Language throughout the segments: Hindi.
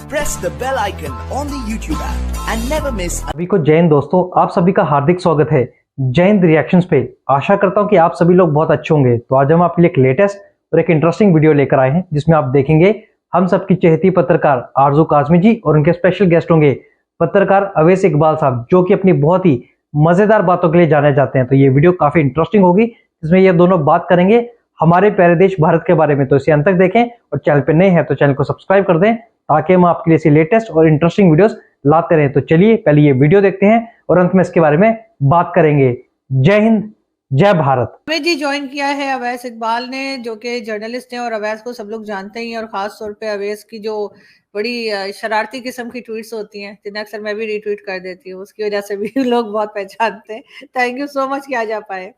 press the bell icon on the YouTube app and never miss. सभी को जय हिंद दोस्तों, आप सभी का हार्दिक स्वागत है जय हिंद रिएक्शंस पे। आशा करता हूं कि आप सभी लोग बहुत अच्छे होंगे। तो आज हम आपके लिए एक लेटेस्ट और एक इंटरेस्टिंग वीडियो लेकर आए हैं जिसमें आप देखेंगे हम सबकी चहेती पत्रकार आरजू काज़मी जी और उनके स्पेशल गेस्ट होंगे पत्रकार अवैस इकबाल साहब, जो कि अपनी बहुत ही मजेदार बातों के लिए जाने जाते हैं। तो ये वीडियो काफी इंटरेस्टिंग होगी, इसमें ये दोनों बात करेंगे हमारे प्यारे देश भारत के बारे में। तो इसे अंत तक देखें और चैनल पे नए हैं तो चैनल को सब्सक्राइब कर दें ताकि हम आपके लिए ऐसी लेटेस्ट और इंटरेस्टिंग वीडियोस लाते रहें। तो चलिए पहले ये वीडियो देखते हैं और अंत में इसके बारे में बात करेंगे। जय हिंद, जय भारत। हमें जी ज्वाइन किया है अवैस इकबाल ने, जो कि जर्नलिस्ट हैं और अवैस को सब लोग जानते ही हैं, और खास तौर पे अवैस की जो बड़ी शरारती किस्म की ट्वीट्स होती हैं जिन्हें अक्सर मैं भी रीट्वीट कर देती हूँ, उसकी वजह से भी लोग बहुत पहचानते हैं। थैंक यू सो मच कि आज आप आए।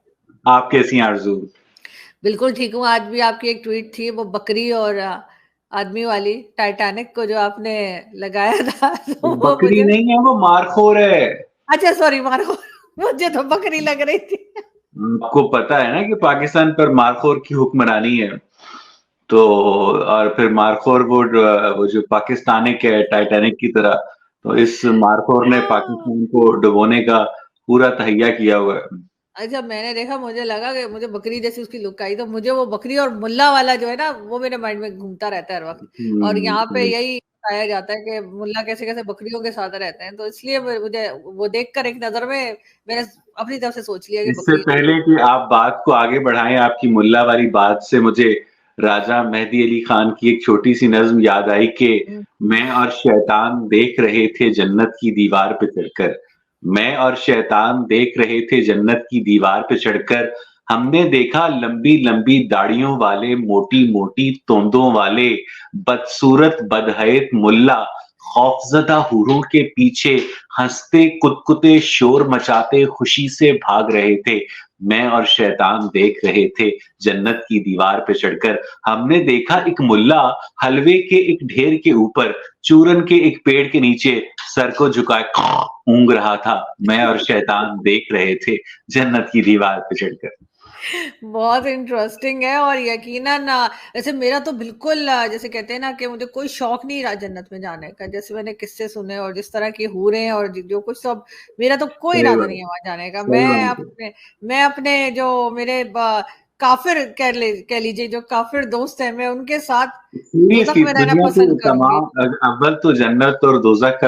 आप कैसी हैं आरजू? बिल्कुल ठीक हूँ। आज भी आपकी एक ट्वीट थी, वो बकरी और आदमी वाली, टाइटैनिक को जो आपने लगाया था तो वो बकरी नहीं है, वो मारखोर है। अच्छा सॉरी, मारखोर। मुझे तो बकरी लग रही थी। आपको पता है ना कि पाकिस्तान पर मारखोर की हुक्मरानी है, तो और फिर मारखोर वो जो पाकिस्तानिक है टाइटैनिक की तरह, तो इस मारखोर ने पाकिस्तान को डुबोने का पूरा तहैया किया हुआ है। अच्छा, मैंने देखा, मुझे लगा कि मुझे बकरी जैसी उसकी लुक आई, तो मुझे वो बकरी और मुल्ला वाला जो है ना, वो मेरे माइंड में घूमता रहता है हर वक्त। और यहाँ पे यही बताया जाता है कि मुल्ला कैसे कैसे बकरियों के साथ रहते हैं, तो इसलिए मुझे वो देखकर एक नजर में मैंने अपनी तरफ से सोच लिया कि इससे पहले कि आप बात को आगे बढ़ाएं, आपकी मुल्ला वाली बात से मुझे राजा मेहदी अली खान की एक छोटी सी नज्म याद आई कि मैं और शैतान देख रहे थे जन्नत की दीवार पे चढ़कर। मैं और शैतान देख रहे थे जन्नत की दीवार पे चढ़कर। हमने देखा लंबी लंबी दाढ़ियों वाले, मोटी मोटी तोंदों वाले, बदसूरत बदहैत मुल्ला खौफजदा हुरों के पीछे हंसते कुदकुते शोर मचाते खुशी से भाग रहे थे। मैं और शैतान देख रहे थे जन्नत की दीवार पे चढ़कर। हमने देखा एक मुल्ला हलवे के एक ढेर के ऊपर चूरन के एक पेड़ के नीचे सर को झुकाए ऊँग रहा था। मैं और शैतान देख रहे थे जन्नत की दीवार पे चढ़कर। बहुत इंटरेस्टिंग है। और यकीनन वैसे मेरा तो बिल्कुल जैसे कहते हैं ना कि मुझे कोई शौक नहीं रहा जन्नत में जाने का। जैसे मैंने किस्से सुने और जिस तरह की हूरें हैं और जो कुछ सब, मेरा तो कोई इरादा नहीं है वहां जाने का। मैं अपने जो मेरे काफिर कह लीजिए, जो काफिर दोस्त हैं, मैं उनके साथ दोज़ख में रहना पसंद करूंगी। अव्वल तो जन्नत और दोज़ख का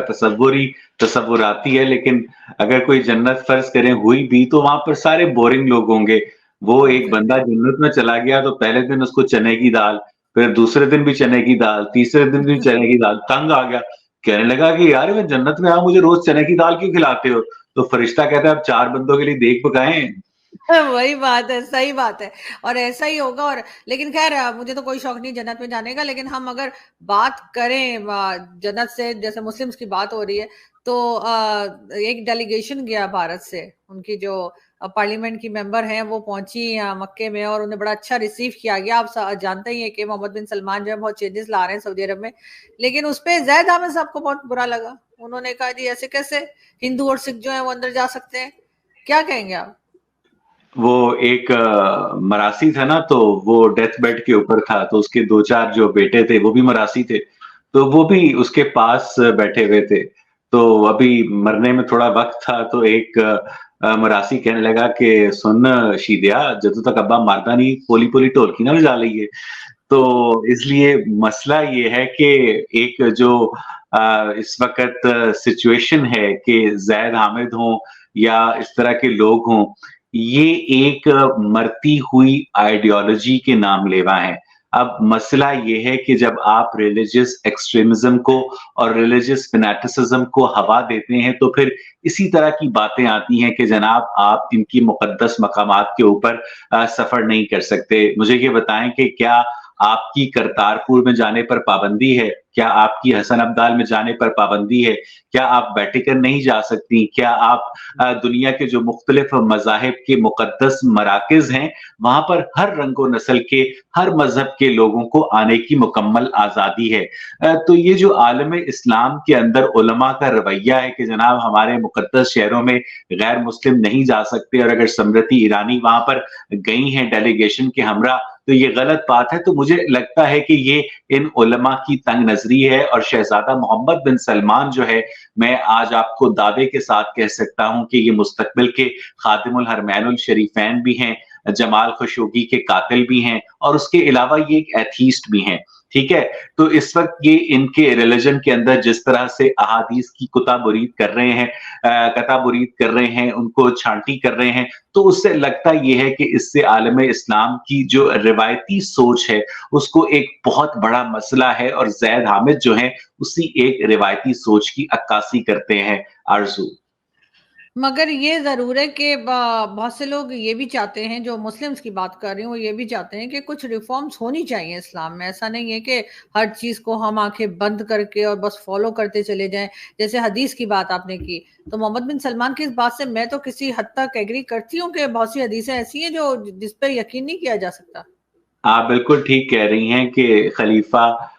तसव्वुराती है, लेकिन अगर कोई जन्नत फर्ज करें हुई भी, तो वहां पर सारे बोरिंग लोग होंगे। वो एक बंदा जन्नत में चला गया तो पहले दिन उसको चने की दाल, फिर दूसरे दिन भी चने की दाल, तीसरे दिन भी चने की दाल, तंग आ गया, कहने लगा कि यार मैं जन्नत में आऊं, मुझे रोज चने की दाल क्यों खिलाते हो? तो फरिश्ता कहता है अब 4 बंदों के लिए देख पकाएं। वही बात है, सही बात है, और ऐसा ही होगा। और लेकिन खैर मुझे तो कोई शौक नहीं जन्नत में जाने का। लेकिन हम अगर बात करें जन्नत से, जैसे मुस्लिम्स की बात हो रही है, तो एक डेलीगेशन गया भारत से, उनकी जो पार्लियामेंट की मेंबर हैं वो पहुंची मक्के में, और उन्हें बड़ा अच्छा रिसीव किया गया। आप जानते ही हैं कि मोहम्मद बिन सलमान जो है बहुत चेंजेस ला रहे हैं सऊदी अरब में। लेकिन उस पर ज़ैद आमिर साहब को बहुत बुरा लगा। उन्होंने कहा जी ऐसे कैसे हिंदू और सिख जो है वो अंदर जा सकते हैं? क्या कहेंगे आप? वो एक मरासी था ना, तो वो डेथ बेड के ऊपर था, तो उसके 2-4 जो बेटे थे वो भी मरासी थे, तो वो भी उसके पास बैठे हुए थे। तो अभी मरने में थोड़ा वक्त था, तो एक मरासी कहने लगा कि सुन शीदिया, जब तक अब्बा मारता नहीं पोली पोली ढोलकी ना बजा ली है। तो इसलिए मसला ये है कि एक जो इस वक्त सिचुएशन है कि ज़ैद हामिद हों या इस तरह के लोग हों, ये एक मरती हुई आइडियोलॉजी के नाम लेवा है। अब मसला ये है कि जब आप रिलीजियस एक्सट्रीमिज्म को और रिलीजियस फैनेटिसिज्म को हवा देते हैं, तो फिर इसी तरह की बातें आती हैं कि जनाब आप इनकी मुकद्दस मकामात के ऊपर सफर नहीं कर सकते। मुझे ये बताएं कि क्या आपकी करतारपुर में जाने पर पाबंदी है? क्या आपकी हसन अब्दाल में जाने पर पाबंदी है? क्या आप वेटिकन नहीं जा सकती? क्या आप दुनिया के जो मुख्तलिफ मज़ाहिब के मुकद्दस मराकिज़ हैं, वहां पर हर रंग व नस्ल के, हर मजहब के लोगों को आने की मुकम्मल आज़ादी है। तो ये जो आलम इस्लाम के अंदर उलमा का रवैया है कि जनाब हमारे मुकद्दस शहरों में गैर मुस्लिम नहीं जा सकते, और अगर स्मृति ईरानी वहां पर गई हैं डेलीगेशन के हमरा, तो ये गलत बात है। तो मुझे लगता है कि ये इन उलमा की तंग नजरी है, और शहजादा मोहम्मद बिन सलमान जो है, मैं आज आपको दावे के साथ कह सकता हूं कि ये मुस्तकबिल के खादिमुल हरमैनुल शरीफैन भी हैं, जमाल खशोगी के कातिल भी हैं, और उसके अलावा ये एक एथीस्ट भी हैं। ठीक है, तो इस वक्त ये इनके रिलीजन के अंदर जिस तरह से अहादीस की कुताबुरीद कर रहे हैं, कताबुरीद कर रहे हैं, उनको छांटी कर रहे हैं, तो उससे लगता ये है कि इससे आलम इस्लाम की जो रिवायती सोच है उसको एक बहुत बड़ा मसला है, और जैद हामिद जो है उसी एक रिवायती सोच की अक्कासी करते हैं। आरजू, मगर ये ज़रूर है कि बहुत से लोग ये भी चाहते हैं, जो मुस्लिम्स की बात कर रही हूँ, वो ये भी चाहते हैं कि कुछ रिफॉर्म्स होनी चाहिए इस्लाम में। ऐसा नहीं है कि हर चीज़ को हम आंखें बंद करके और बस फॉलो करते चले जाएं। जैसे हदीस की बात आपने की, तो मोहम्मद बिन सलमान की इस बात से मैं तो किसी हद तक एग्री करती हूँ कि बहुत सी हदीसें ऐसी हैं जो जिस पर यकीन नहीं किया जा सकता। आप बिल्कुल ठीक कह रही हैं कि खलीफा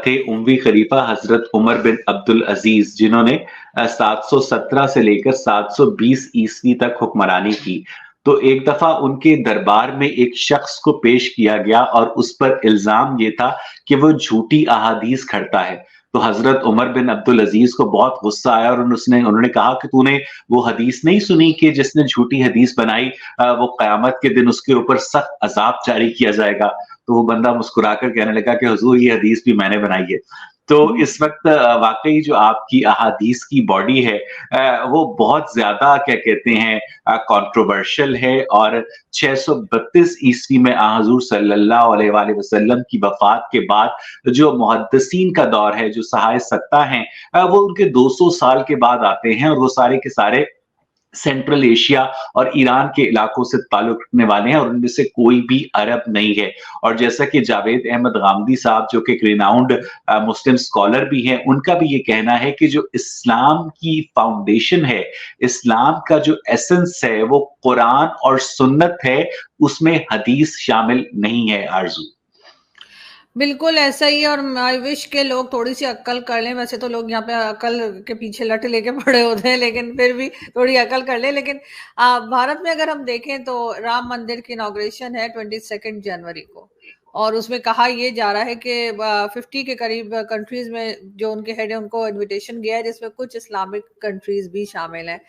थे उमवी खलीफा हजरत उमर बिन अब्दुल अजीज, जिन्होंने 717 से लेकर 720 ईस्वी तक हुक्मरानी की। तो एक दफा उनके दरबार में एक शख्स को पेश किया गया और उस पर इल्जाम ये था कि वो झूठी अहादीस खड़ता है। तो हजरत उमर बिन अब्दुल अजीज को बहुत गुस्सा आया, और उन्होंने कहा कि तूने वो हदीस नहीं सुनी कि जिसने झूठी हदीस बनाई वो कयामत के दिन उसके ऊपर सख्त अजाब जारी किया जाएगा। तो वो बंदा मुस्कुराकर कहने लगा कि हुजूर, ये हदीस भी मैंने बनाई है। तो इस वक्त वाकई जो आपकी अहादीस की बॉडी है वो बहुत ज्यादा क्या कहते हैं कंट्रोवर्शियल है, और 632 ईस्वी में हजूर सल्लल्लाहु अलैहि वसल्लम की वफात के बाद जो मुहद्दिसीन का दौर है, जो सहाय सत्ता हैं, वो उनके 200 साल के बाद आते हैं, और वो सारे के सारे सेंट्रल एशिया और ईरान के इलाकों से ताल्लुक रखने वाले हैं, और उनमें से कोई भी अरब नहीं है। और जैसा कि जावेद अहमद गामदी साहब, जो कि रिनाउंड मुस्लिम स्कॉलर भी हैं, उनका भी ये कहना है कि जो इस्लाम की फाउंडेशन है, इस्लाम का जो एसेंस है, वो कुरान और सुन्नत है, उसमें हदीस शामिल नहीं है। आरजू, बिल्कुल ऐसा ही है, और आई विश के लोग थोड़ी सी अक्ल कर लें। वैसे तो लोग यहाँ पे अक्ल के पीछे लट लेके पड़े होते हैं, लेकिन फिर भी थोड़ी अक्ल कर लें। लेकिन भारत में अगर हम देखें तो राम मंदिर की इनॉग्रेशन है 22 जनवरी को, और उसमें कहा यह जा रहा है कि 50 के करीब कंट्रीज में जो उनके हेड है उनको इनविटेशन गया है, जिसमें कुछ इस्लामिक कंट्रीज भी शामिल हैं।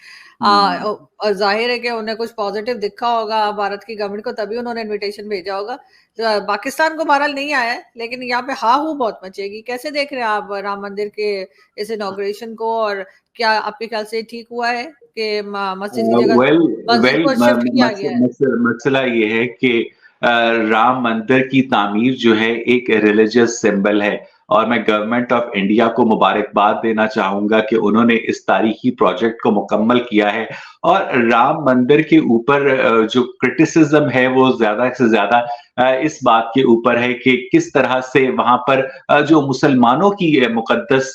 और जाहिर है कि उन्हें कुछ पॉजिटिव दिखा होगा भारत की गवर्नमेंट को, तभी उन्होंने इनविटेशन भेजा होगा। तो पाकिस्तान को बहरहाल नहीं आया है, लेकिन यहाँ पे हा हू बहुत मचेगी। कैसे देख रहे हैं आप राम मंदिर के इस इनॉग्रेशन को, और क्या आपके ख्याल से ठीक हुआ है कि मस्जिद की जगह मस्जिद को शिफ्ट किया गया है? मसला ये है कि राम मंदिर की तामीर जो है एक रिलीजियस सिंबल है, और मैं गवर्नमेंट ऑफ इंडिया को मुबारकबाद देना चाहूंगा कि उन्होंने इस तारीखी प्रोजेक्ट को मुकम्मल किया है। और राम मंदिर के ऊपर जो क्रिटिसिज्म है वो ज्यादा से ज्यादा इस बात के ऊपर है कि किस तरह से वहां पर जो मुसलमानों की मुकद्दस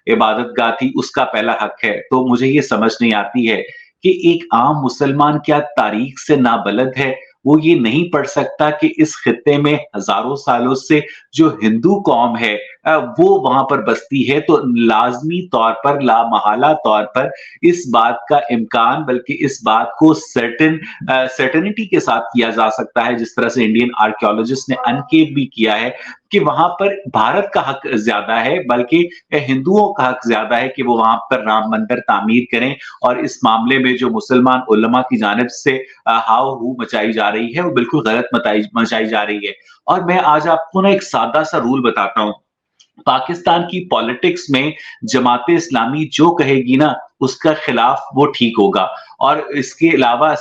इबादत गाह थी उसका पहला हक है। तो मुझे ये समझ नहीं आती है कि एक आम मुसलमान क्या तारीख से नाबलद है, वो ये नहीं पढ़ सकता कि इस खित्ते में हजारों सालों से जो हिंदू कौम है वो वहां पर बसती है। तो लाजमी तौर पर, लामहला तौर पर इस बात का इम्कान, बल्कि इस बात को सर्टेनिटी के साथ किया जा सकता है, जिस तरह से इंडियन आर्कियोलॉजिस्ट ने अनकेप भी किया है कि वहां पर भारत का हक ज्यादा है, बल्कि हिंदुओं का हक ज्यादा है कि वो वहां पर राम मंदिर तामीर करें। और इस मामले में जो मुसलमान उलमा की जानिब से हाव हू मचाई जा रही है वो बिल्कुल गलत मचाई जा रही है। और मैं आज आपको ना एक सादा सा रूल बताता हूं। पाकिस्तान की पॉलिटिक्स में जमाते इस्लामी जो कहेगी ना उसका खिलाफ वो ठीक होगा, और इसके अलावा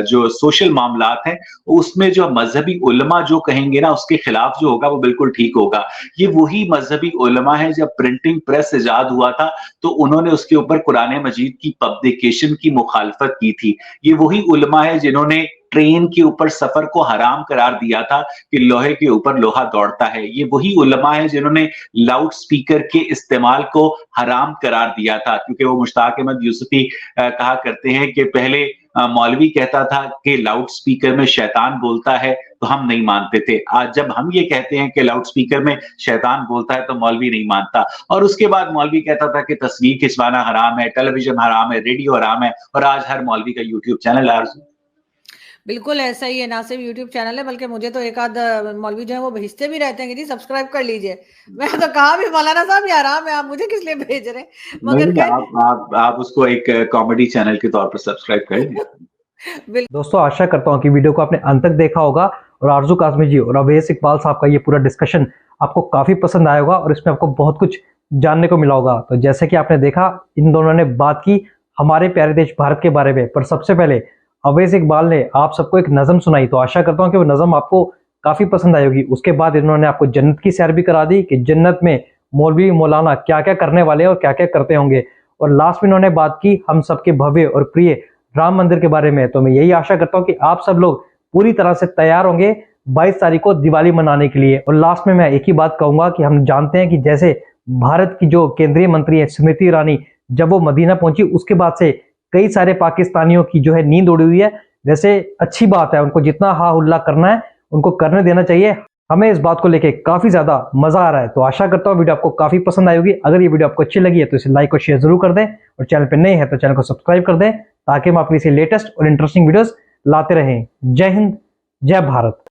जो सोशल मामलात हैं उसमें जो मजहबी उलमा जो कहेंगे ना उसके खिलाफ जो होगा वो बिल्कुल ठीक होगा। ये वही मजहबी उलमा है, जब प्रिंटिंग प्रेस इजाद हुआ था तो उन्होंने उसके ऊपर कुरान मजीद की पब्लिकेशन की मुखालफत की थी। ये वही उलमा है जिन्होंने ट्रेन के ऊपर सफर को हराम करार दिया था कि लोहे के ऊपर लोहा दौड़ता है। ये वही उलमा है जिन्होंने लाउड स्पीकर के इस्तेमाल को हराम करार दिया था, क्योंकि वो मुश्ताक अहमद यूसुफी कहा करते हैं कि पहले मौलवी कहता था कि लाउड स्पीकर में शैतान बोलता है तो हम नहीं मानते थे। आज जब हम ये कहते हैं कि लाउड स्पीकर में शैतान बोलता है तो मौलवी नहीं मानता। और उसके बाद मौलवी कहता था कि तस्वीर खिंचवाना हराम है, टेलीविजन हराम है, रेडियो हराम है, और आज हर मौलवी का यूट्यूब चैनल है। बिल्कुल ऐसा ही है, ना सिर्फ यूट्यूब चैनल है बल्कि मुझे तो एक आध मौलवी जो है वो भेजते भी रहते हैं कि जी सब्सक्राइब कर लीजिए। मैं तो कहा भी मौलाना साहब ये आराम है, आप मुझे किस लिए भेज रहे हैं? नहीं, मगर खैर आप उसको एक कॉमेडी चैनल के तौर पर सब्सक्राइब करें। दोस्तों आशा करता हूं कि वीडियो को आपने अंत तक देखा होगा और आरजू काज़मी जी और अवैस इकबाल साहब का ये पूरा डिस्कशन आपको काफी पसंद आया होगा और इसमें आपको बहुत कुछ जानने को मिला होगा। तो जैसे कि आपने देखा, इन दोनों ने बात की हमारे प्यारे देश भारत के बारे में, पर सबसे पहले अवैस इकबाल ने आप सबको एक नज़म सुनाई। तो आशा करता हूँ कि वो नज़म आपको काफी पसंद आई होगी। उसके बाद इन्होंने आपको जन्नत की सैर भी करा दी कि जन्नत में मौलवी मौलाना क्या क्या करने वाले हैं और क्या क्या करते होंगे। और लास्ट में इन्होंने बात की हम सबके भव्य और प्रिय राम मंदिर के बारे में। तो मैं यही आशा करता हूं कि आप सब लोग पूरी तरह से तैयार होंगे 22 तारीख को दिवाली मनाने के लिए। और लास्ट में मैं एक ही बात कहूंगा कि हम जानते हैं कि जैसे भारत की जो केंद्रीय मंत्री है स्मृति ईरानी, जब वो मदीना पहुंची उसके बाद से कई सारे पाकिस्तानियों की जो है नींद उड़ी हुई है। वैसे अच्छी बात है, उनको जितना हा हुल्ला करना है उनको करने देना चाहिए। हमें इस बात को लेके काफी ज्यादा मजा आ रहा है। तो आशा करता हूँ वीडियो आपको काफी पसंद आई होगी। अगर ये वीडियो आपको अच्छी लगी है तो इसे लाइक और शेयर जरूर कर दें और चैनल पर नए हैं तो चैनल को सब्सक्राइब कर दें ताकि हम आपके लिए लेटेस्ट और इंटरेस्टिंग वीडियोस लाते रहें। जय हिंद, जय भारत।